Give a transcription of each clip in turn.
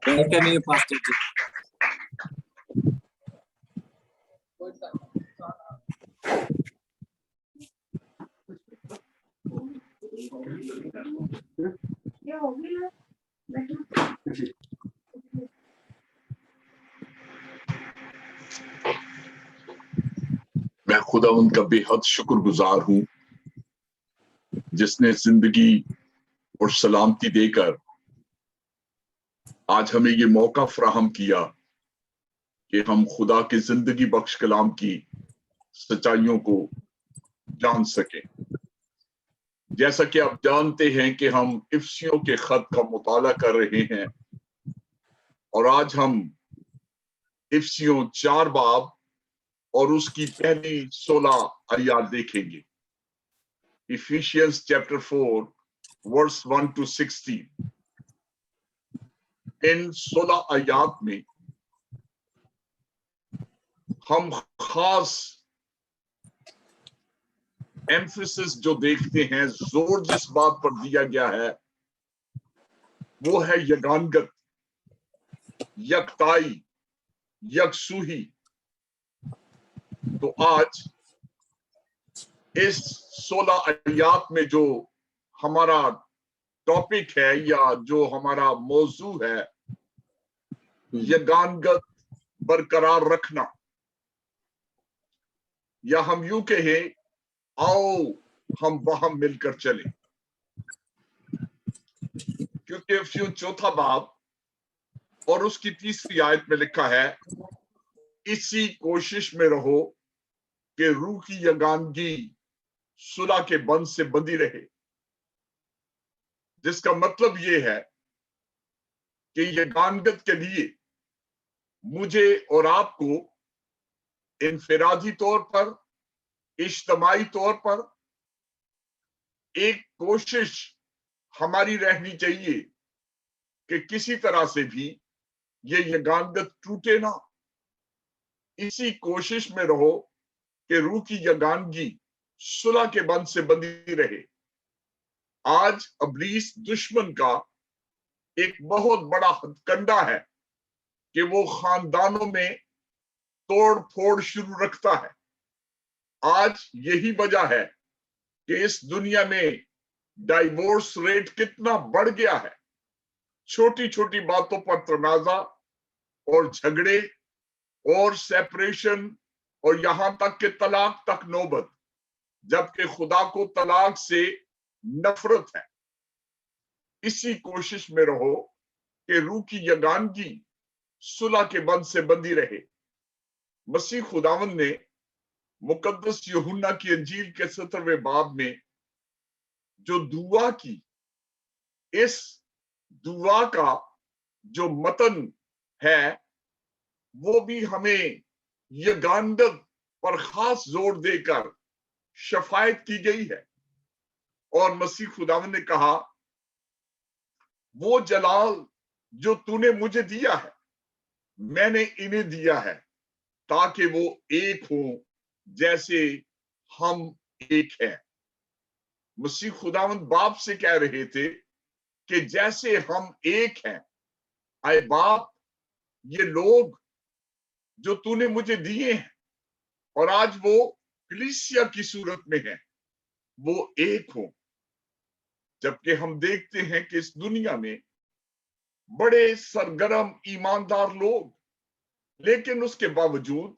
क्या नहीं है पास्टर जी? मैं खुदा उनका बेहद शुक्रगुजार हूँ जिसने जिंदगी और सलामती देकर आज हमें ये मौका फराहम किया कि हम खुदा के जिंदगी बख्श कलाम की सच्चाइयों को जान सके। जैसा कि आप जानते हैं कि हम इफ्सियों के खत का मुताला कर रहे हैं और आज हम इफ्सियों 4 बाब और उसकी पहली 16 आयत देखेंगे। Ephesians chapter 4 verse 1 to 16। इन 16 आयत में हम खास एम्फेसिस जो देखते हैं, जोर जिस बात पर दिया गया है वो है यगानगत, यकताई, यकसूही। तो आज इस 16 आयत में जो हमारा टॉपिक है या जो हमारा मौजू है, यगानगत बरकरार रखना, या हम यूं कहें आओ हम वहां मिलकर चले। क्योंकि इफ्सियों 4 बाब और उसकी 3री आयत में लिखा है, इसी कोशिश में रहो कि रूह की यगानगी सुलह के बंध से बंधी रहे। जिसका मतलब ये है कि यगानगत के लिए मुझे और आपको इनफिरादी तौर पर, इज्तमाई तौर पर एक कोशिश हमारी रहनी चाहिए कि किसी तरह से भी ये यगानगत टूटे ना। इसी कोशिश में रहो कि रूह की यगानगी सुलह के बंध से बंधी रहे। आज इब्लीस दुश्मन का एक बहुत बड़ा हथकंडा है कि वो खानदानों में तोड़ फोड़ शुरू रखता है। आज यही वजह है कि इस दुनिया में डाइवोर्स रेट कितना बढ़ गया है। छोटी छोटी बातों पर तनाजा और झगड़े और सेपरेशन और यहां तक कि तलाक तक नौबत, जबकि खुदा को तलाक से नफरत है। इसी कोशिश में रहो कि रूह की यगानगी सुलह के बंध से बंधी रहे। मसीह खुदावंद ने मुकद्दस यूहन्ना की अंजील के 17वें बाब में जो दुआ की, इस दुआ का जो मतन है वो भी हमें यगानगत पर खास जोर देकर शफायत की गई है। और मसीह खुदावंद ने कहा, वो जलाल जो तूने मुझे दिया है मैंने इन्हें दिया है ताकि वो एक हो जैसे हम एक हैं। मसीह खुदावंद बाप से कह रहे थे कि जैसे हम एक हैं, आए बाप, ये लोग जो तूने मुझे दिए हैं और आज वो कलीसिया की सूरत में है, वो एक हो। जबकि हम देखते हैं कि इस दुनिया में बड़े सरगर्म ईमानदार लोग, लेकिन उसके बावजूद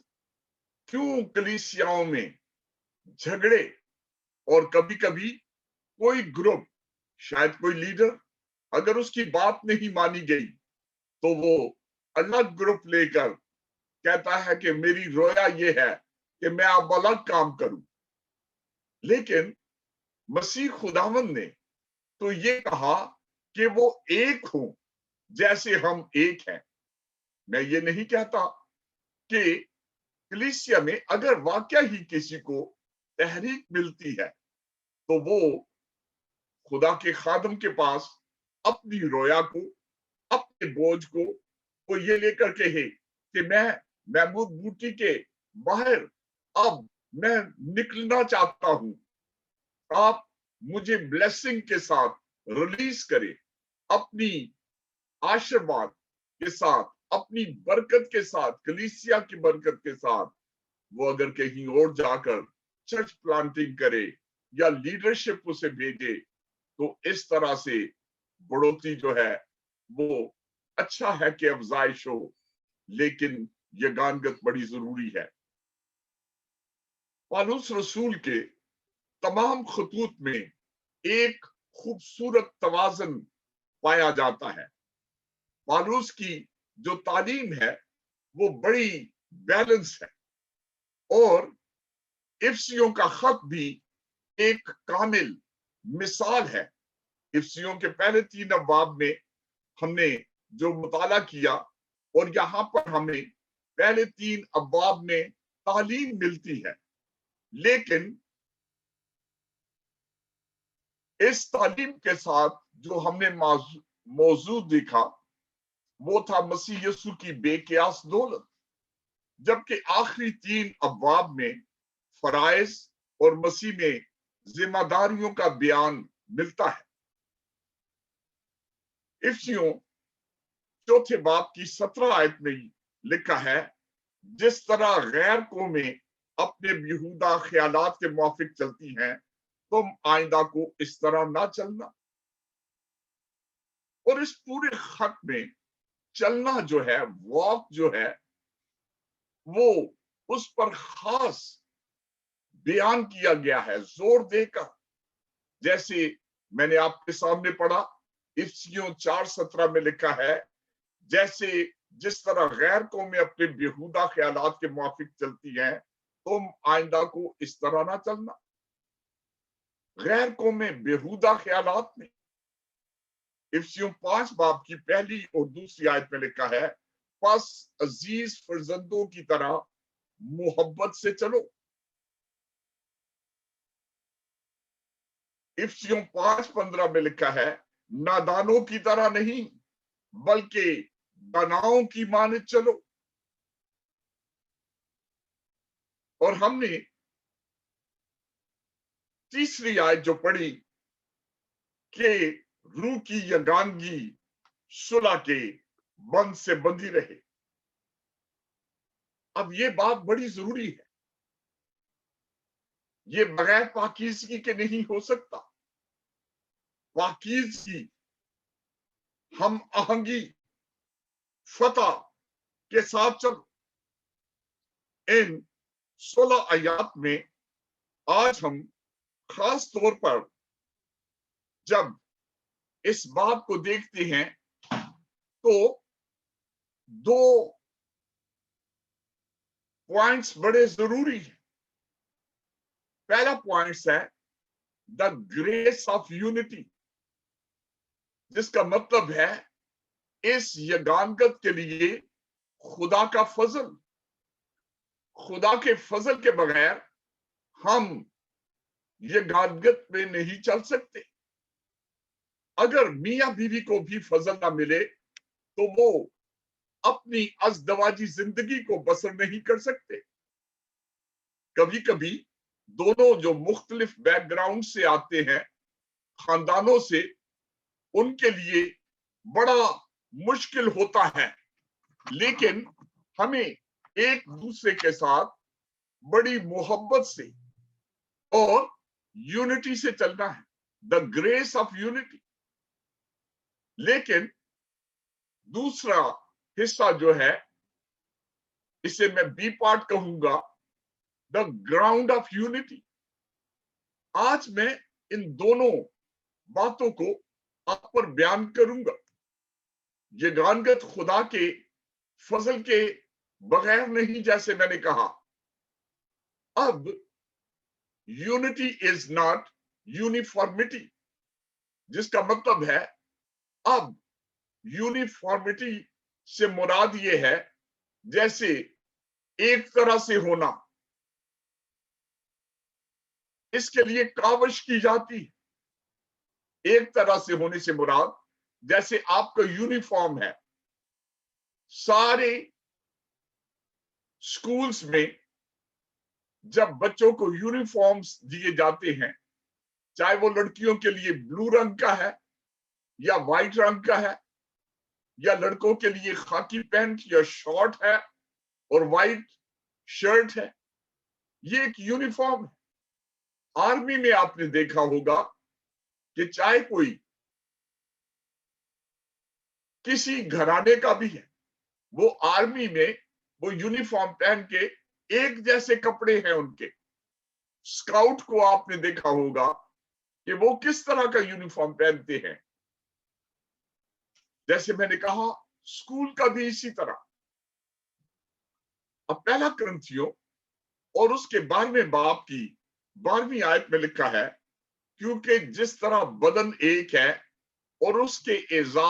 क्यों कलीसियाओं में झगड़े, और कभी कभी कोई ग्रुप, शायद कोई लीडर, अगर उसकी बात नहीं मानी गई तो वो अलग ग्रुप लेकर कहता है कि मेरी रोया ये है कि मैं अब अलग काम करूं। लेकिन मसीह खुदावंद ने तो ये कहा कि वो एक हो जैसे हम एक हैं। मैं ये नहीं कहता कि कलीसिया में अगर वाकया ही किसी को तहरीक मिलती है तो वो खुदा के खादम के पास अपनी रोया को, अपने बोझ को वो ये लेकर कहे कि मैं महमूद बूटी के बाहर अब मैं निकलना चाहता हूं, आप मुझे ब्लेसिंग के साथ रिलीज करें, अपनी आशीर्वाद के साथ, अपनी बरकत के साथ, कलीसिया की बरकत के साथ, वो अगर कहीं और जाकर चर्च प्लांटिंग करे या लीडरशिप उसे भेजे, तो इस तरह से बढ़ोतरी जो है वो अच्छा है कि अफजाइश हो, लेकिन यगानगत बड़ी जरूरी है। पौलुस रसूल के तमाम खतूत में एक खूबसूरत तवाज़न पाया जाता है। पौलुस की जो तालीम है वो बड़ी बैलेंस है, और इफ्सियों का खत भी एक कामिल मिसाल है। इफ्सियों के पहले 3 अबवाब में हमने जो मुताला किया, और यहाँ पर हमें पहले 3 अबवाब में तालीम मिलती है, लेकिन इस तालीम के साथ जो हमने मौजूद देखा वो था मसीह यीशु की बेकियास दौलत, जबकि आखिरी 3 अबवाब में फराइज और मसीह में जिम्मेदारियों का बयान मिलता है। इफ्सियों चौथे बाब की 17 आयत में लिखा है, जिस तरह गैर कौमें अपने बेहुदा ख्यालात के मुआफिक चलती हैं, तुम आइंदा को इस तरह ना चलना। और इस पूरे खत में चलना जो है, वॉक जो है, वो उस पर खास बयान किया गया है जोर देकर। जैसे मैंने आपके सामने पढ़ा, इफ्सियों 4:17 में लिखा है, जैसे जिस तरह गैर कौमें अपने बेहुदा ख्यालात के मुआफिक चलती हैं, तुम आइंदा को इस तरह ना चलना। गैर कौमें बेहुदा ख्यालात में इफ्सियों 5 बाब की पहली और दूसरी आयत में लिखा है, बस अजीज फर्जंदों की तरह मोहब्बत से चलो। इफ्सियों 5:15 में लिखा है, नादानों की तरह नहीं बल्कि दानाओं की माने चलो। और हमने तीसरी आयत जो पढ़ी कि रूह की यगानगी सुलह के बंद से बंधी रहे। अब ये बात बड़ी जरूरी है, ये बगैर पाकीज़गी के नहीं हो सकता। पाकीज़गी, हम आहंगी, फतह के साथ चलो। इन 16 आयात में आज हम खास तौर पर जब इस बात को देखते हैं तो 2 पॉइंट्स बड़े जरूरी हैं। पहला पॉइंट है द ग्रेस ऑफ यूनिटी, जिसका मतलब है इस यगानगत के लिए खुदा का फजल। खुदा के फजल के बगैर हम यगानगत में नहीं चल सकते। अगर मियां बीवी को भी फजल ना मिले तो वो अपनी अज़दवाजी जिंदगी को बसर नहीं कर सकते। कभी कभी दोनों जो मुख्तलिफ बैकग्राउंड से आते हैं, खानदानों से, उनके लिए बड़ा मुश्किल होता है, लेकिन हमें एक दूसरे के साथ बड़ी मोहब्बत से और यूनिटी से चलना है, द ग्रेस ऑफ यूनिटी। लेकिन दूसरा हिस्सा जो है, इसे मैं बी पार्ट कहूंगा, द ग्राउंड ऑफ यूनिटी। आज मैं इन दोनों बातों को आप पर बयान करूंगा। यगानगत खुदा के फजल के बगैर नहीं, जैसे मैंने कहा। अब यूनिटी इज नॉट यूनिफॉर्मिटी, जिसका मतलब है अब यूनिफॉर्मिटी से मुराद ये है जैसे एक तरह से होना। इसके लिए कावश की जाती है। एक तरह से होने से मुराद जैसे आपका यूनिफॉर्म है। सारे स्कूल्स में जब बच्चों को यूनिफॉर्म्स दिए जाते हैं, चाहे वो लड़कियों के लिए ब्लू रंग का है या व्हाइट रंग का है, या लड़कों के लिए खाकी पैंट या शॉर्ट है और व्हाइट शर्ट है, ये एक यूनिफॉर्म है। आर्मी में आपने देखा होगा कि चाहे कोई किसी घराने का भी है, वो आर्मी में वो यूनिफॉर्म पहन के एक जैसे कपड़े हैं उनके। स्काउट को आपने देखा होगा कि वो किस तरह का यूनिफॉर्म पहनते हैं। जैसे मैंने कहा, स्कूल का भी इसी तरह। अब पहला करंथियों और उसके 12वें बाब की 12वीं आयत में लिखा है, क्योंकि जिस तरह बदन एक है और उसके एज़ा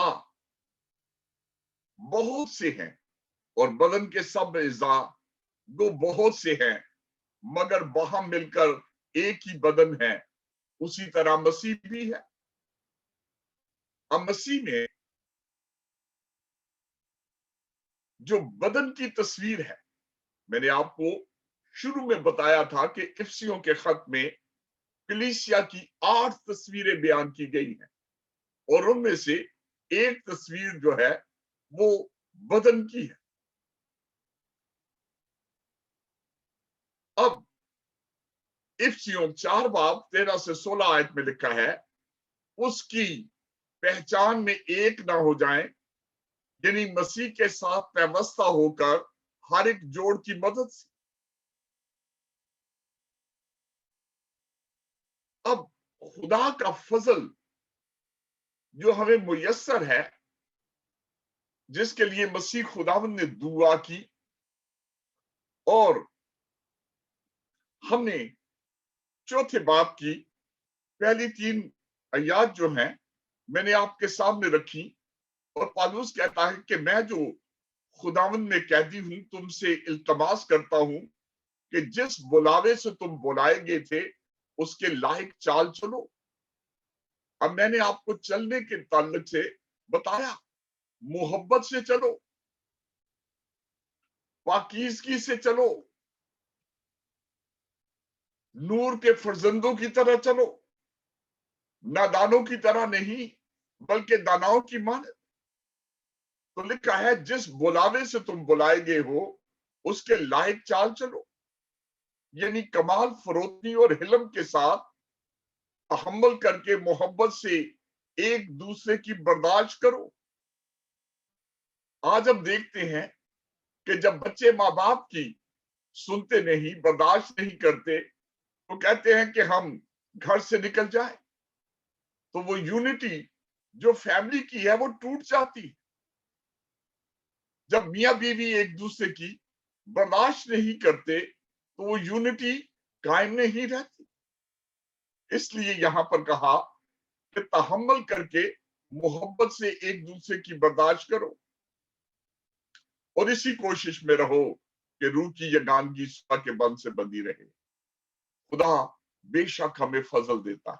बहुत से हैं, और बदन के सब एज़ा वो बहुत से हैं, मगर वहां मिलकर एक ही बदन है, उसी तरह मसीह भी है। अब मसीह में जो बदन की तस्वीर है, मैंने आपको शुरू में बताया था कि इफिसियों के खत में कलीसिया की 8 तस्वीरें बयान की गई हैं, और उनमें से एक तस्वीर जो है वो बदन की है। अब इफिसियों 4 बाब 13 से 16 आयत में लिखा है, उसकी पहचान में एक ना हो जाए, यानी मसीह के साथ व्यवस्था होकर हर एक जोड़ की मदद से। अब खुदा का फजल जो हमें मुयस्सर है, जिसके लिए मसीह खुदावंद ने दुआ की, और हमने चौथे बाब की पहली 3 आयत जो हैं मैंने आपके सामने रखी, और पौलुस कहता है कि मैं जो खुदावंद में कैदी हूं, तुमसे इल्तमास करता हूं कि जिस बुलावे से तुम बुलाए गए थे उसके लायक चाल चलो। अब मैंने आपको चलने के ताल्लुक से बताया, मोहब्बत से चलो, पाकीज़गी से चलो, नूर के फर्जंदों की तरह चलो, नादानों की तरह नहीं बल्कि दानाओं की मानद। तो लिखा है जिस बुलावे से तुम बुलाए गए हो उसके लायक चाल चलो, यानी कमाल फरोतनी और हिलम के साथ तहम्मुल करके मोहब्बत से एक दूसरे की बर्दाश्त करो। आज हम देखते हैं कि जब बच्चे माँ बाप की सुनते नहीं, बर्दाश्त नहीं करते, तो कहते हैं कि हम घर से निकल जाए, तो वो यूनिटी जो फैमिली की है वो टूट जाती है। जब मियाँ बीवी एक दूसरे की बर्दाश्त नहीं करते तो वो यूनिटी कायम नहीं रहती। इसलिए यहां पर कहा कि तहम्मुल करके मोहब्बत से एक दूसरे की बर्दाश्त करो, और इसी कोशिश में रहो कि रूह की यगानगी सुबह के बंद से बंधी रहे। खुदा बेशक हमें फजल देता है,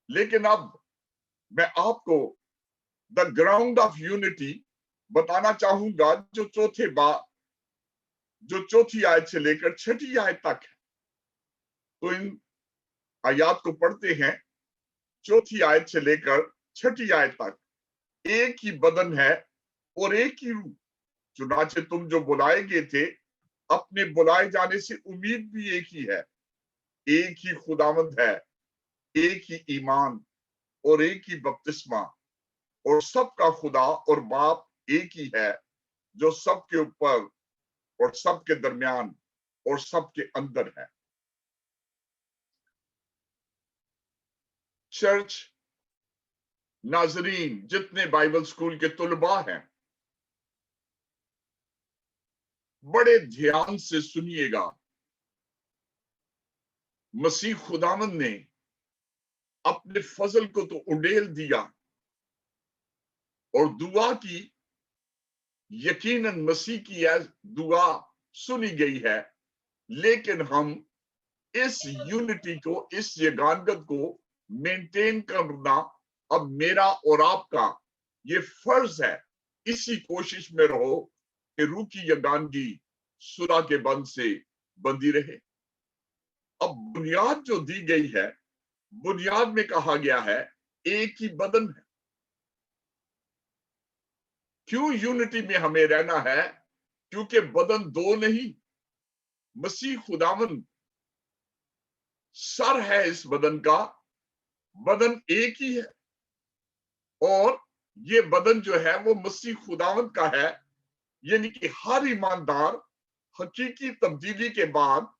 लेकिन अब मैं आपको द ग्राउंड ऑफ यूनिटी बताना चाहूंगा, जो चौथी आयत से लेकर छठी आयत तक है। तो इन आयत को पढ़ते हैं, चौथी आयत से लेकर छठी आयत तक। एक ही बदन है और एक ही रूह, चुनाचे तुम जो बुलाए गए थे, अपने बुलाए जाने से उम्मीद भी एक ही है। एक ही खुदावंद है, एक ही ईमान और एक ही बपतिस्मा, और सबका खुदा और बाप एक ही है, जो सबके ऊपर और सबके दरमियान और सबके अंदर है। चर्च, नाजरीन, जितने बाइबल स्कूल के तुलबा हैं, बड़े ध्यान से सुनिएगा। मसीह खुदावंद ने अपने फजल को तो उड़ेल दिया और दुआ की, यकीनन मसीह की यह दुआ सुनी गई है, लेकिन हम इस यूनिटी को, इस यगानगत को मेंटेन करना अब मेरा और आपका ये फर्ज है। इसी कोशिश में रहो कि रूह की यगानगी सुरा के बंद से बंधी रहे। अब बुनियाद जो दी गई है, बुनियाद में कहा गया है एक ही बदन है। क्यों यूनिटी में हमें रहना है? क्योंकि बदन दो नहीं, मसीह खुदावन सर है इस बदन का, बदन एक ही है, और ये बदन जो है वो मसीह खुदावन का है। यानी कि हर ईमानदार हकीकी तब्दीली के बाद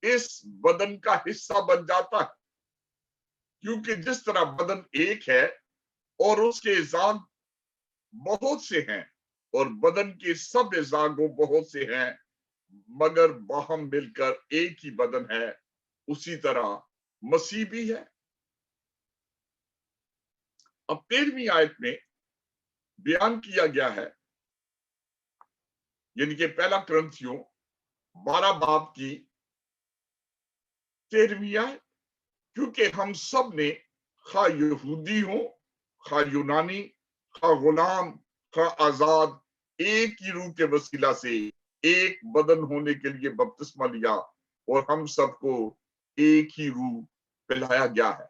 इस बदन का हिस्सा बन जाता है, क्योंकि जिस तरह बदन एक है और उसके इजाग बहुत से हैं, और बदन के सब इजागों बहुत से हैं, मगर बाहम मिलकर एक ही बदन है, उसी तरह मसीह भी है। अब 13वीं आयत में बयान किया गया है, यानी कि पहला क्रंथियों 12 बाब की 13वीं आयत, क्योंकि हम सब ने खा यहूदी हो, खा यूनानी, खा गुलाम, खा आजाद, एक ही रूह के वसीला से एक बदन होने के लिए बपतिस्मा लिया, और हम सबको एक ही रूह पिलाया गया है।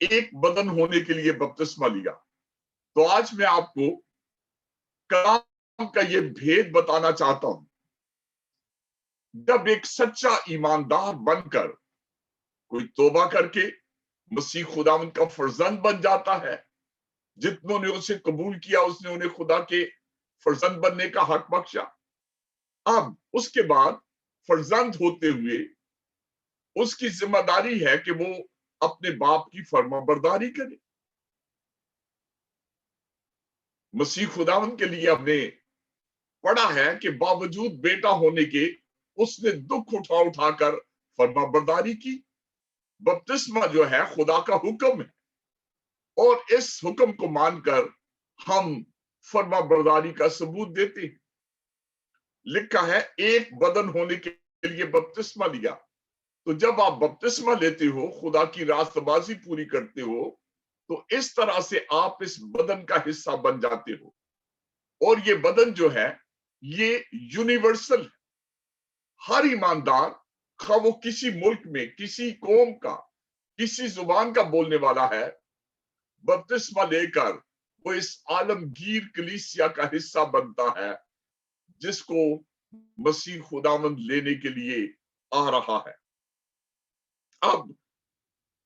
एक बदन होने के लिए बपतिस्मा लिया। तो आज मैं आपको कलाम का ये भेद बताना चाहता हूं। जब एक सच्चा ईमानदार बनकर कोई तौबा करके मसीह खुदावंद का फर्जंद बन जाता है, जितनों ने उसे कबूल किया उसने उन्हें खुदा के फर्जंद बनने का हक बख्शा। अब उसके बाद फर्जंद होते हुए उसकी जिम्मेदारी है कि वो अपने बाप की फर्माबरदारी करे। मसीह खुदावंद के लिए हमने पढ़ा है कि बावजूद बेटा होने के उसने दुख उठा उठाकर फर्माबरदारी की। बपतिस्मा जो है खुदा का हुक्म है, और इस हुक्म को मानकर हम फर्माबरदारी का सबूत देते हैं। लिखा है एक बदन होने के लिए बपतिस्मा लिया। तो जब आप बपतिस्मा लेते हो, खुदा की रास्तबाजी पूरी करते हो, तो इस तरह से आप इस बदन का हिस्सा बन जाते हो। और ये बदन जो है ये यूनिवर्सल है। हर ईमानदार, खा वो किसी मुल्क में, किसी कौम का, किसी जुबान का बोलने वाला है, बपतिस्मा लेकर वो इस आलमगीर कलीसिया का हिस्सा बनता है, जिसको मसीह खुदावंद लेने के लिए आ रहा है। अब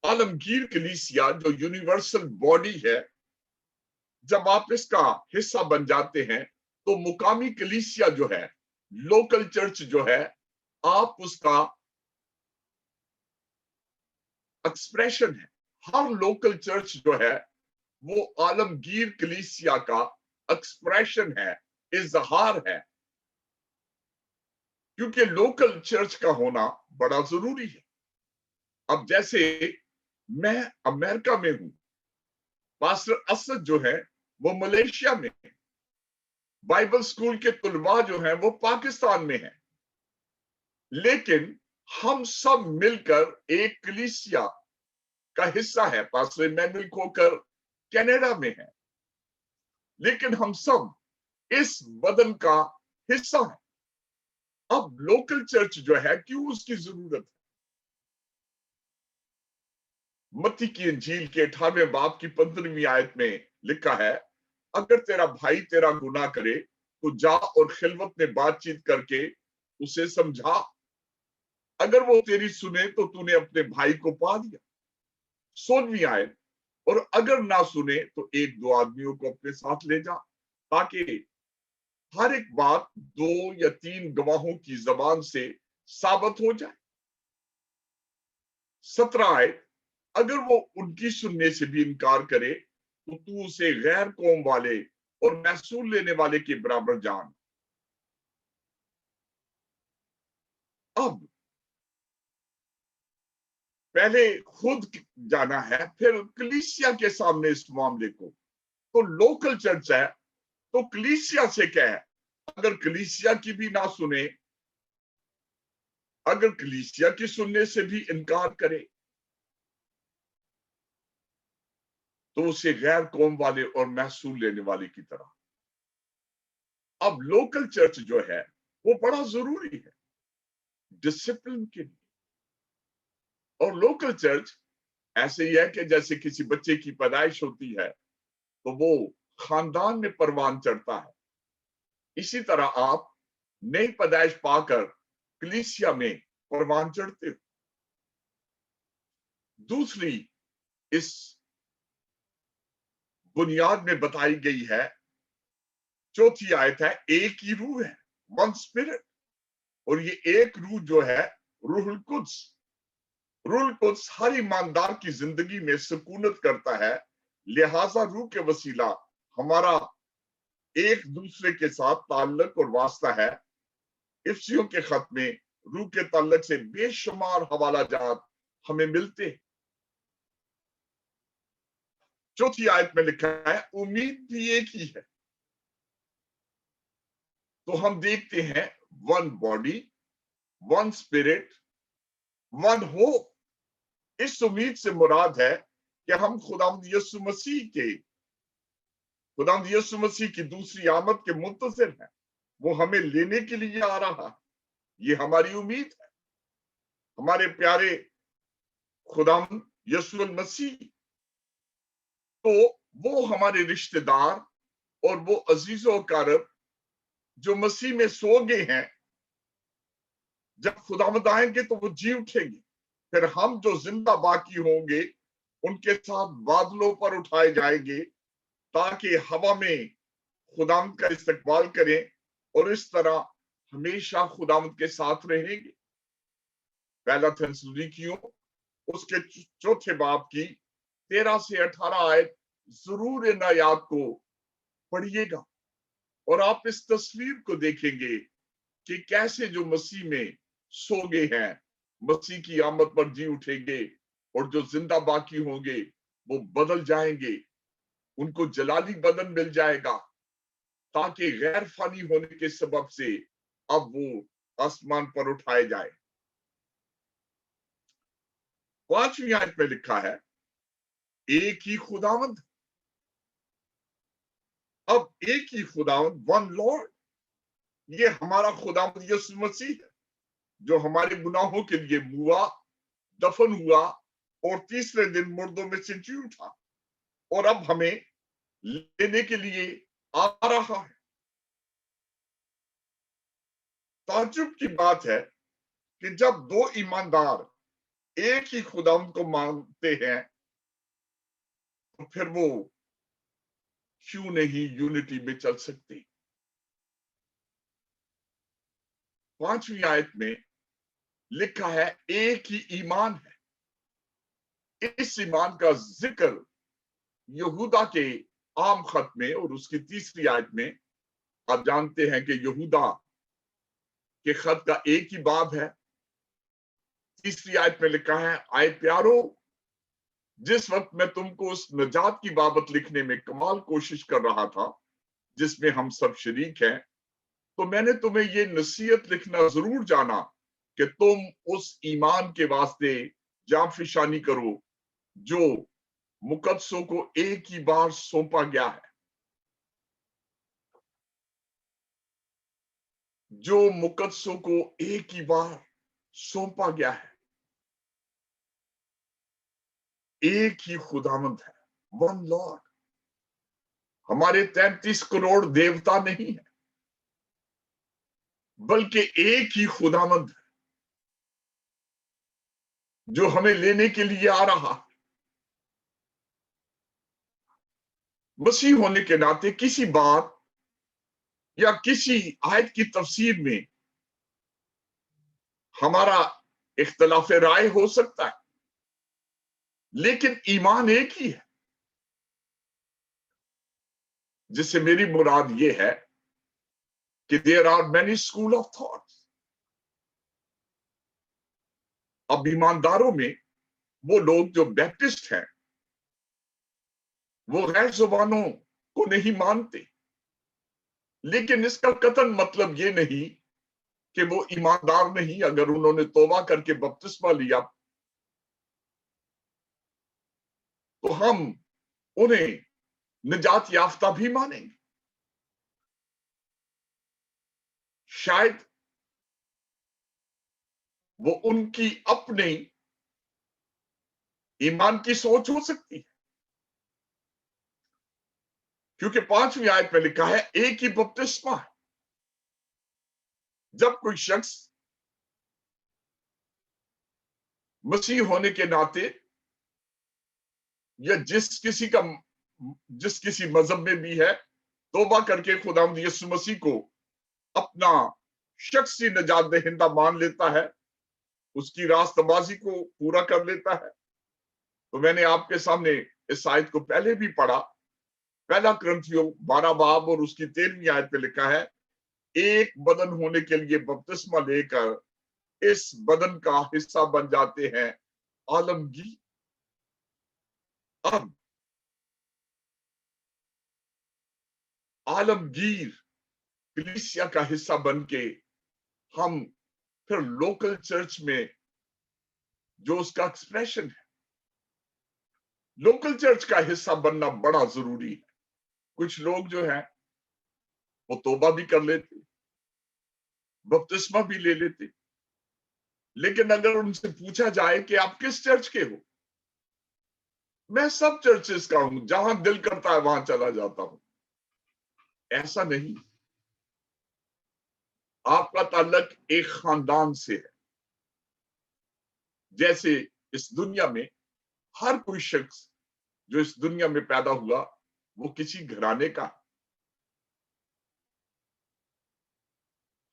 आलमगीर कलीसिया जो यूनिवर्सल बॉडी है, जब आप इसका हिस्सा बन जाते हैं, तो मुकामी कलीसिया जो है, लोकल चर्च जो है, आप उसका एक्सप्रेशन है। हर लोकल चर्च जो है वो आलमगीर कलीसिया का एक्सप्रेशन है, इजहार है, क्योंकि लोकल चर्च का होना बड़ा जरूरी है। अब जैसे मैं अमेरिका में हूं, पास्टर असद जो है वो मलेशिया में है, बाइबल स्कूल के तुलबा जो है वो पाकिस्तान में है, लेकिन हम सब मिलकर एक कलीसिया का हिस्सा है। पास्टर इमैनुअल खोकर कनाडा में है, लेकिन हम सब इस बदन का हिस्सा है। अब लोकल चर्च जो है, क्यों उसकी जरूरत है? मत्ती की इंजील के 18वें बाब की 15वीं आयत में लिखा है, अगर तेरा भाई तेरा गुनाह करे तो जा और खिलवत में बातचीत करके उसे समझा। अगर वो तेरी सुने तो तूने अपने भाई को पा दिया। 16वीं आयत, और अगर ना सुने तो एक दो आदमियों को अपने साथ ले जा, ताकि हर एक बात 2 या 3 गवाहों की जबान से साबित हो जाए। 17 आयत, अगर वो उनकी सुनने से भी इनकार करे तो तू उसे गैर कौम वाले और महसूल लेने वाले के बराबर जान। अब पहले खुद जाना है, फिर कलीसिया के सामने इस मामले को। तो लोकल चर्च है, तो कलीसिया से क्या है? अगर कलीसिया की भी ना सुने, अगर कलीसिया की सुनने से भी इनकार करे, तो उसे गैर कौम वाले और महसूल लेने वाले की तरह। अब लोकल चर्च जो है वो बड़ा जरूरी है डिसिप्लिन के लिए। और लोकल चर्च ऐसे ही है कि जैसे किसी बच्चे की पैदाइश होती है, तो वो खानदान में परवान चढ़ता है, इसी तरह आप नई पैदाइश पाकर कलीसिया में परवान चढ़ते हो। दूसरी इस बुनियाद में बताई गई है, चौथी आयत है, एक ही रूह है, वन स्पिरिट। और ये एक रूह जो है रूहुल कुद्स, रूहुल कुद्स हर ईमानदार की जिंदगी में सुकूनत करता है। लिहाजा रूह के वसीला हमारा एक दूसरे के साथ ताल्लुक और वास्ता है। इफ्सियों के खत में रूह के ताल्लुक से बेशुमार हवाला जात हमें मिलते हैं। चौथी आयत में लिखा है, उम्मीद भी एक ही है। तो हम देखते हैं one body, one spirit, one hope. इस उम्मीद से मुराद है कि हम खुदावंद यीशु मसीह की दूसरी आमद के मुंतज़िर हैं। वो हमें लेने के लिए आ रहा है, ये हमारी उम्मीद है। हमारे प्यारे खुदावंद यीशु मसीह, तो वो हमारे रिश्तेदार और वो अजीजों कारब जो मसीह में सो गए हैं, जब खुदावंद आएंगे तो वो जी उठेंगे। फिर हम जो जिंदा बाकी होंगे उनके साथ बादलों पर उठाए जाएंगे, ताकि हवा में खुदावंद का इस्तकबाल करें और इस तरह हमेशा खुदावंद के साथ रहेंगे। पहला थिस्सलुनीकियों उसके चौथे बाब की 13 से 18 आयत जरूर इन आयात को पढ़िएगा और आप इस तस्वीर को देखेंगे कि कैसे जो मसीह में सो गए हैं मसीह की आमद पर जी उठेंगे, और जो जिंदा बाकी होंगे वो बदल जाएंगे, उनको जलाली बदन मिल जाएगा, ताकि गैर फानी होने के सबब से अब वो आसमान पर उठाए जाए। 5वीं आयत में लिखा है, एक ही खुदावंद। अब एक ही खुदावंद, वन लॉर्ड, ये हमारा खुदावंद यीशु मसीह है, जो हमारे गुनाहों के लिए मुआ, दफन हुआ और तीसरे दिन मुर्दों में से जी उठा, और अब हमें लेने के लिए आ रहा है। ताज्जुब की बात है कि जब दो ईमानदार एक ही खुदावंद को मानते हैं, तो फिर वो क्यों नहीं यूनिटी में चल सकते। 5वीं आयत में लिखा है, एक ही ईमान है। इस ईमान का जिक्र यहूदा के आम खत में और उसकी तीसरी आयत में, आप जानते हैं कि यहूदा के खत का एक ही बाब है। तीसरी आयत में लिखा है, आए प्यारो, जिस वक्त मैं तुमको उस नजात की बाबत लिखने में कमाल कोशिश कर रहा था जिसमें हम सब शरीक हैं, तो मैंने तुम्हें ये नसीहत लिखना जरूर जाना कि तुम उस ईमान के वास्ते जांफिशानी करो जो मुकद्दसों को एक ही बार सौंपा गया है, जो मुकद्दसों को एक ही बार सौंपा गया है। एक ही खुदावंद है, वन लॉर्ड। हमारे 33 करोड़ देवता नहीं है, बल्कि एक ही खुदावंद है जो हमें लेने के लिए आ रहा है। मसीह होने के नाते किसी बात या किसी आयत की तफसीर में हमारा इख्तलाफ राय हो सकता है, लेकिन ईमान एक ही है। जिससे मेरी मुराद ये है कि there are many school of thoughts. अब ईमानदारों में वो लोग जो बैप्टिस्ट हैं, वो गैर जुबानों को नहीं मानते, लेकिन इसका कतन मतलब ये नहीं कि वो ईमानदार नहीं। अगर उन्होंने तौबा करके बपतिस्मा लिया तो हम उन्हें निजात याफ्ता भी मानेंगे। शायद वो उनकी अपनी ईमान की सोच हो सकती है, क्योंकि 5वीं आयत में लिखा है एक ही बपतिस्मा है। जब कोई शख्स मसीह होने के नाते या जिस किसी मजहब में भी है, तौबा करके खुदावंद यीशु मसीह को अपना शख्सी निजात दहिंदा मान लेता है, उसकी रास्तबाजी को पूरा कर लेता है। तो मैंने आपके सामने इस आयत को पहले भी पढ़ा, पहला कुरिन्थियों 12 बाब और उसकी 13वीं आयत में लिखा है, एक बदन होने के लिए बपतिस्मा लेकर इस बदन का हिस्सा बन जाते हैं आलमगीर। अब आलमगीर कलीसिया का हिस्सा बन के हम फिर लोकल चर्च में जो उसका एक्सप्रेशन है, लोकल चर्च का हिस्सा बनना बड़ा जरूरी है। कुछ लोग जो है वो तौबा भी कर लेते, बपतिस्मा भी ले लेते, लेकिन अगर उनसे पूछा जाए कि आप किस चर्च के हो, मैं सब चर्चेस का हूं, जहां दिल करता है वहां चला जाता हूं। ऐसा नहीं, आपका ताल्लुक एक खानदान से है। जैसे इस दुनिया में हर कोई शख्स जो इस दुनिया में पैदा हुआ वो किसी घराने का,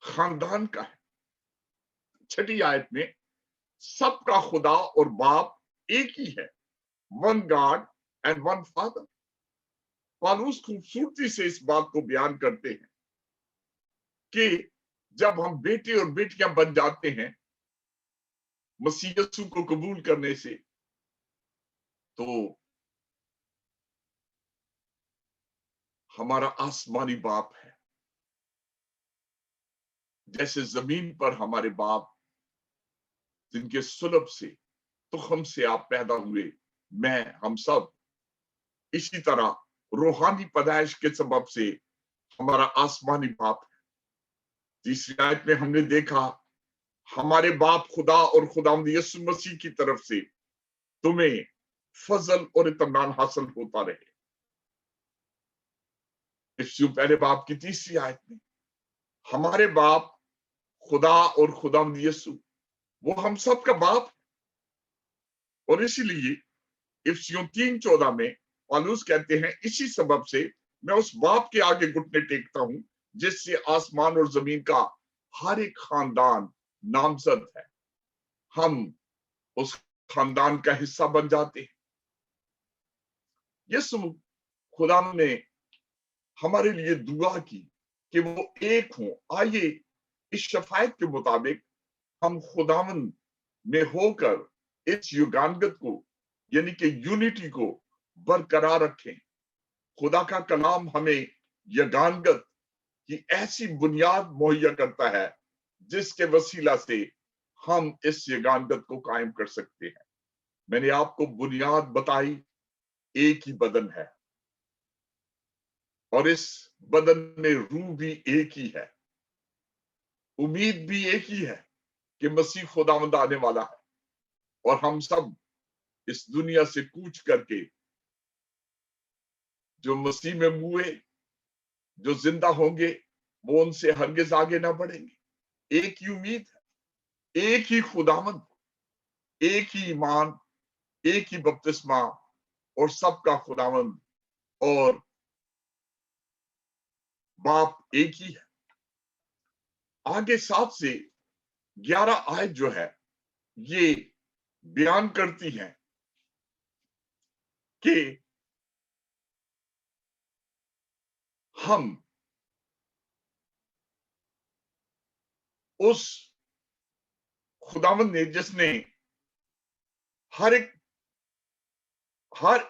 खानदान का है। 6ठी आयत में सबका खुदा और बाप एक ही है, one God and one father. पौलुस खूबसूरती से इस बात को बयान करते हैं कि जब हम बेटे और बेटियां बन जाते हैं मसीह यीशु को कबूल करने से, तो हमारा आसमानी बाप है। जैसे जमीन पर हमारे बाप जिनके सुलभ से तुखम से आप पैदा हुए, हम सब इसी तरह रूहानी पैदाइश के सबब से हमारा आसमानी बाप है। तीसरी आयत में हमने देखा हमारे बाप खुदा और खुदावंद यीशु मसीह की तरफ से तुम्हें फजल और इत्मीनान हासिल होता रहे। इफ्सियों पहले बाप की 3री आयत में हमारे बाप खुदा और खुदावंद यीशु वो हम सब का बाप, और इसीलिए इफ्सियों 3:14 में पौलुस कहते हैं इसी सबब से मैं उस बाप के आगे घुटने टेकता हूं जिससे आसमान और जमीन का हर एक खानदान नामजद है। हम उस खानदान का हिस्सा बन जाते हैं। यीशु खुदा ने हमारे लिए दुआ की कि वो एक हो। आइए इस शफायत के मुताबिक हम खुदावन में होकर इस युगानगत को यानी कि यूनिटी को बरकरार रखें। खुदा का कलाम हमें युगानगत की ऐसी बुनियाद मुहैया करता है जिसके वसीला से हम इस युगानगत को कायम कर सकते हैं। मैंने आपको बुनियाद बताई, एक ही बदन है और इस बदन में रूह भी एक ही है, उम्मीद भी एक ही है कि मसीह खुदावंद आने वाला है और हम सब इस दुनिया से कूच करके जो मसीह में मुए जो जिंदा होंगे वो उनसे हरगिज आगे ना बढ़ेंगे। एक ही उम्मीद है, एक ही खुदावंद, एक ही ईमान, एक ही बपतिस्मा और सबका खुदावंद और बाप एक ही है। आगे 7 से 11 आयत जो है ये बयान करती है कि हम उस खुदावंद ने जिसने हर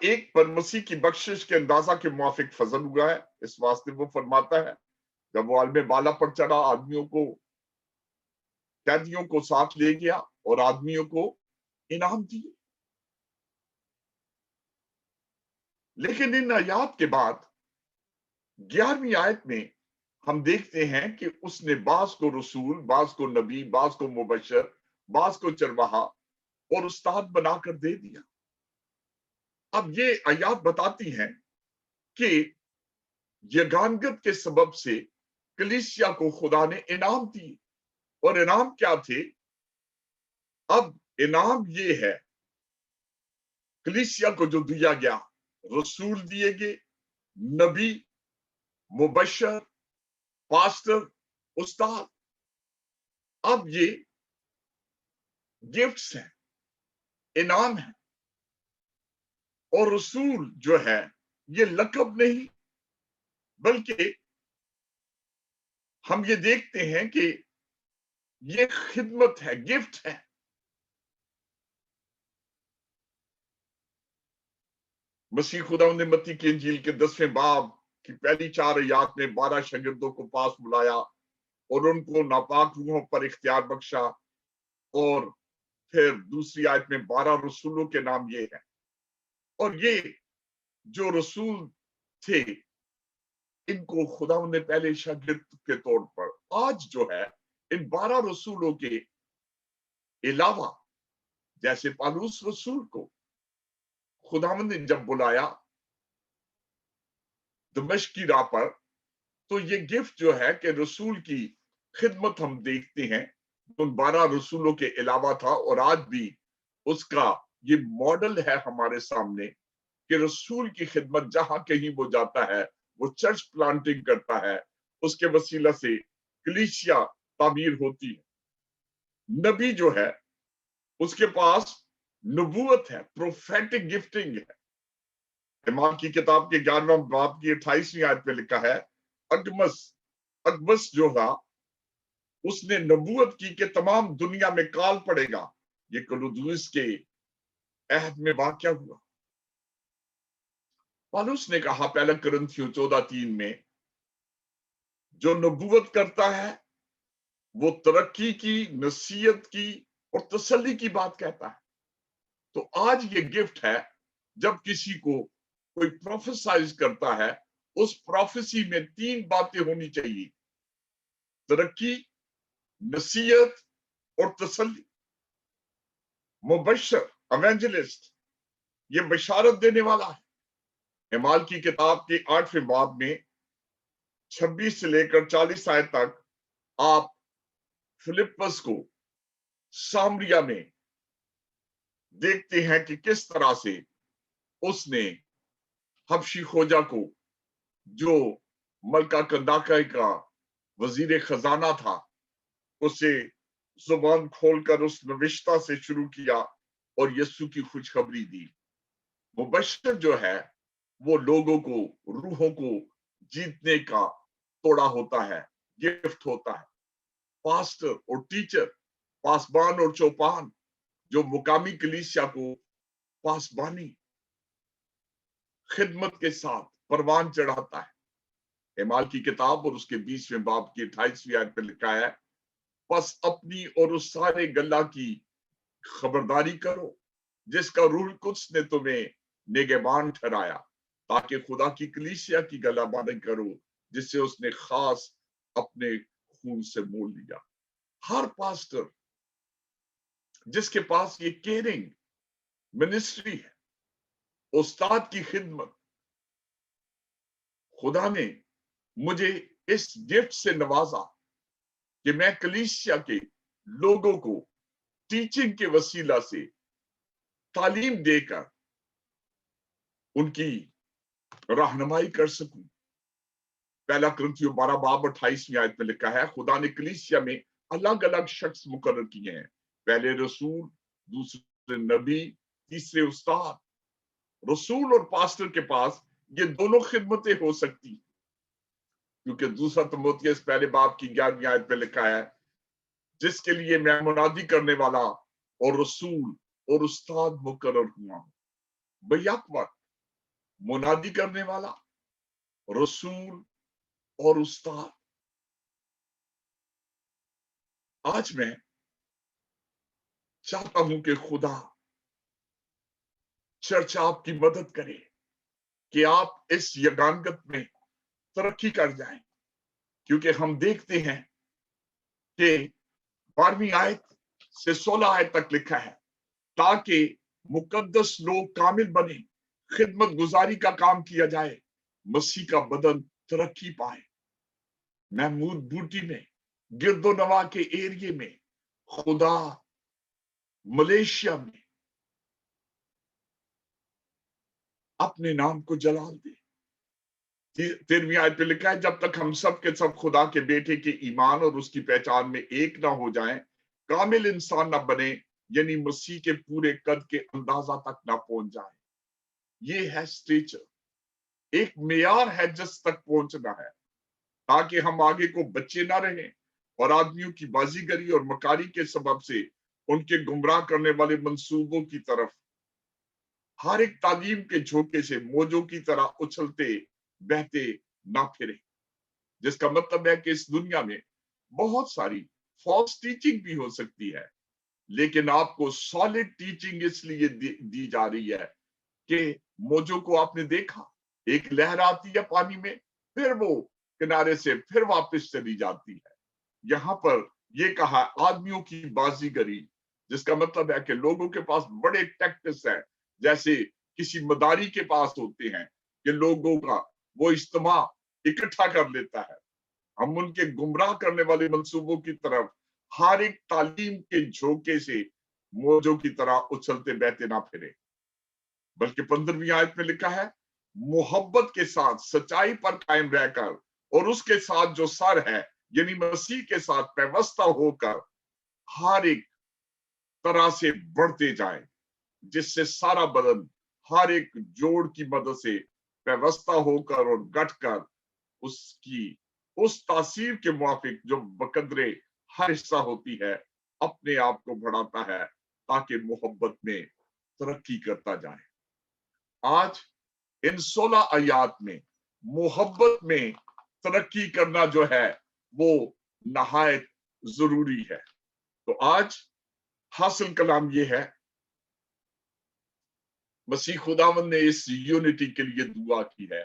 एक पर मसीह की बख्शिश के अंदाजा के मुआफिक फजल हुआ है। इस वास्ते वो फरमाता है जब वो आलमे बाला पर चढ़ा, आदमियों को, कैदियों को साथ ले गया और आदमियों को इनाम दिए। लेकिन इन आयात के बाद 11वीं आयत में हम देखते हैं कि उसने बाज को रसूल, बाज को नबी, बाज को मुबशर, बाज को चरवाहा और उस्ताद बनाकर दे दिया। अब ये आयात बताती हैं कि यगानगत के सबब से कलीसिया को खुदा ने इनाम दिए, और इनाम क्या थे? अब इनाम ये है, कलीसिया को जो दिया गया, रसूल दिए गए, नबी, मुबशर, पास्टर, उस्ताद। अब ये गिफ्ट्स हैं, इनाम है। और रसूल जो है ये लक़ब नहीं, बल्कि हम ये देखते हैं कि ये खिदमत है, गिफ्ट है। मसीह खुदा ने मत्ती की इंजील के 10वें बाब की पहली 4 आयत में 12 शागिर्दों को पास बुलाया और उनको नापाक रूहों पर इख्तियार बख्शा, और फिर दूसरी आयत में 12 रसूलों के नाम ये हैं। और ये जो रसूल थे, इनको खुदा ने पहले शागिर्द के तौर पर, आज जो है इन 12 रसूलों के अलावा, जैसे पालूस रसूल को खुदावंद ने जब बुलाया दमिश्क की राह पर, तो ये गिफ्ट जो है कि रसूल की खिदमत हम देखते हैं उन 12 रसूलों के अलावा था, और आज भी उसका ये मॉडल है हमारे सामने कि रसूल की खिदमत जहां कहीं वो जाता है, वो चर्च प्लांटिंग करता है, उसके वसीला से कलीसिया तामीर होती है। नबी जो है उसके पास नबूवत है, प्रोफेटिक गिफ्टिंग है। इमाम की किताब के 11वें बाब की 28वीं आयत में लिखा है, अकबस जो था उसने नबूवत की कि तमाम दुनिया में काल पड़ेगा। ये कलुदूस के अहद में वाक़या हुआ। पौलुस ने कहा पहला कुरिन्थियों 14:3 में, जो नबूवत करता है वो तरक्की की, नसीहत की और तसल्ली की बात कहता है। तो आज ये गिफ्ट है, जब किसी को कोई प्रोफेसाइज करता है, उस प्रोफेसी में 3 बातें होनी चाहिए, तरक्की, नसीहत और तसल्ली। मुबशर, एवेंजलिस्ट, ये बशारत देने वाला है। एमाल की किताब के 8वें बाब में 26 से लेकर 40 आयत तक आप फिलिप्पस को सामरिया में देखते हैं कि किस तरह से उसने हबशी खोजा को, जो मलका कंदाका का वजीर खजाना था, उसे जुबान खोलकर उस नविश्ता से शुरू किया और यीशु की खुशखबरी दी। मुबशर जो है वो लोगों को, रूहों को जीतने का तोड़ा होता है, गिफ्ट होता है। पास्टर और टीचर, पासबान और चौपान, जो मुकामी कलीसिया को पासबानी खिदमत के साथ परवान चढ़ाता है। एमाल की किताब और उसके 20वें बाब की 28वीं आयत में लिखा है, बस अपनी और उस सारे गल्ला की खबरदारी करो जिसका रूह कुद्स ने तुम्हें निगहबान ठहराया, ताकि खुदा की कलीसिया की गलाबानी करो जिससे उसने खास अपने खून से मोल लिया। हर पास्टर जिसके पास ये केयरिंग मिनिस्ट्री है, उस्ताद की खिदमत, खुदा ने मुझे इस गिफ्ट से नवाजा कि मैं कलीसिया के लोगों को टीचिंग के वसीला से तालीम देकर उनकी रहनुमाई कर सकूं। पहला कुरिन्थियों 12 बाब 28वीं आयत में लिखा है, खुदा ने कलीसिया में अलग अलग शख्स मुकर्रर किए हैं, पहले रसूल, दूसरे नबी, तीसरे उस्ताद। रसूल और पास्टर के पास ये दोनों खिदमतें हो सकती, क्योंकि दूसरा तीमुथियुस पहले बाब की 11वीं आयत में लिखा है, जिसके लिए मैं मुनादी करने वाला और रसूल और उस्ताद मुकर्रर हुआ हूं। बैक वक्त मुनादी करने वाला, रसूल और उस्ताद। आज मैं चाहता हूं कि खुदा चर्च आपकी मदद करे कि आप इस यगानगत में तरक्की कर जाएं, क्योंकि हम देखते हैं कि 12वीं आयत से 16 आयत तक लिखा है, ताकि मुकद्दस लोग कामिल बने, खिदमत गुजारी का काम किया जाए, मसीह का बदन तरक्की पाए। महमूद बूटी में, गिरदोनवा के एरिए में, खुदा मलेशिया में अपने नाम को जलाल दे। 13वीं आयत में लिखा है, जब तक हम सब के सब खुदा के बेटे के ईमान और उसकी पहचान में एक ना हो जाएं, कामिल इंसान ना बने, यानी मसीह के पूरे कद के अंदाजा तक ना पहुंच जाए। ये है स्टेचर, एक मेयार है जिस तक पहुंचना है, ताकि हम आगे को बच्चे ना रहें और आदमियों की बाजीगरी और मकारी के सबब से उनके गुमराह करने वाले मंसूबों की तरफ हर एक तालीम के झोंके से मौजों की तरह उछलते बहते ना फिरे। जिसका मतलब है कि इस दुनिया में बहुत सारी फॉल्स टीचिंग भी हो सकती है, लेकिन आपको सॉलिड टीचिंग इसलिए दी जा रही है कि मौजों को आपने देखा, एक लहर आती है पानी में, फिर वो किनारे से फिर वापस चली जाती है। यहाँ पर ये कहा आदमियों की बाजीगरी, जिसका मतलब है कि लोगों के पास बड़े टैक्टिक्स हैं, जैसे किसी मदारी के पास होते हैं कि लोगों का वो इज्तिमा इकट्ठा कर लेता है। हम उनके गुमराह करने वाले मंसूबों की तरफ हर एक तालीम के झोंके से मौजों की तरह उछलते बहते ना फिरे, बल्कि 15वीं आयत में लिखा है, मोहब्बत के साथ सच्चाई पर कायम रहकर और उसके साथ जो सर है यानी मसीह के साथ व्यवस्था होकर हर एक तरह से बढ़ते जाए, जिससे सारा बदन हर एक जोड़ की मदद से व्यवस्था होकर और गठकर उसकी उस तासीर के मुआफिक जो बकदरे हर हिस्सा होती है, अपने आप को बढ़ाता है ताकि मोहब्बत में तरक्की करता जाए। आज इन 16 आयात में मोहब्बत में तरक्की करना जो है वो नहायत जरूरी है। तो आज हासिल कलाम ये है, मसीह खुदावंद ने इस यूनिटी के लिए दुआ की है,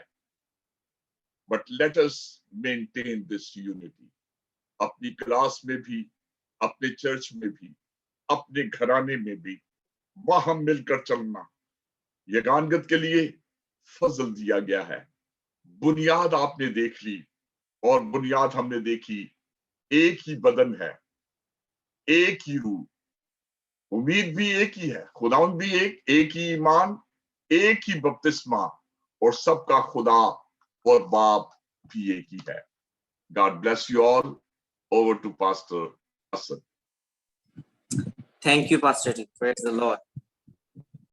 but let us maintain this unity. अपनी क्लास में भी, अपने चर्च में भी, अपने घराने में भी वहां मिलकर चलना यगानगत के लिए फजल दिया गया है। बुनियाद आपने देख ली और बुनियाद हमने देखी, एक ही बदन है, एक ही रूह, उम्मीद भी एक ही है, खुदावंद भी एक ही ईमान, एक ही बपतिस्मा और सबका खुदा और बाप भी एक ही है। God bless you all. Over to Pastor Hassan. Thank you, Pastor T. Praise the Lord.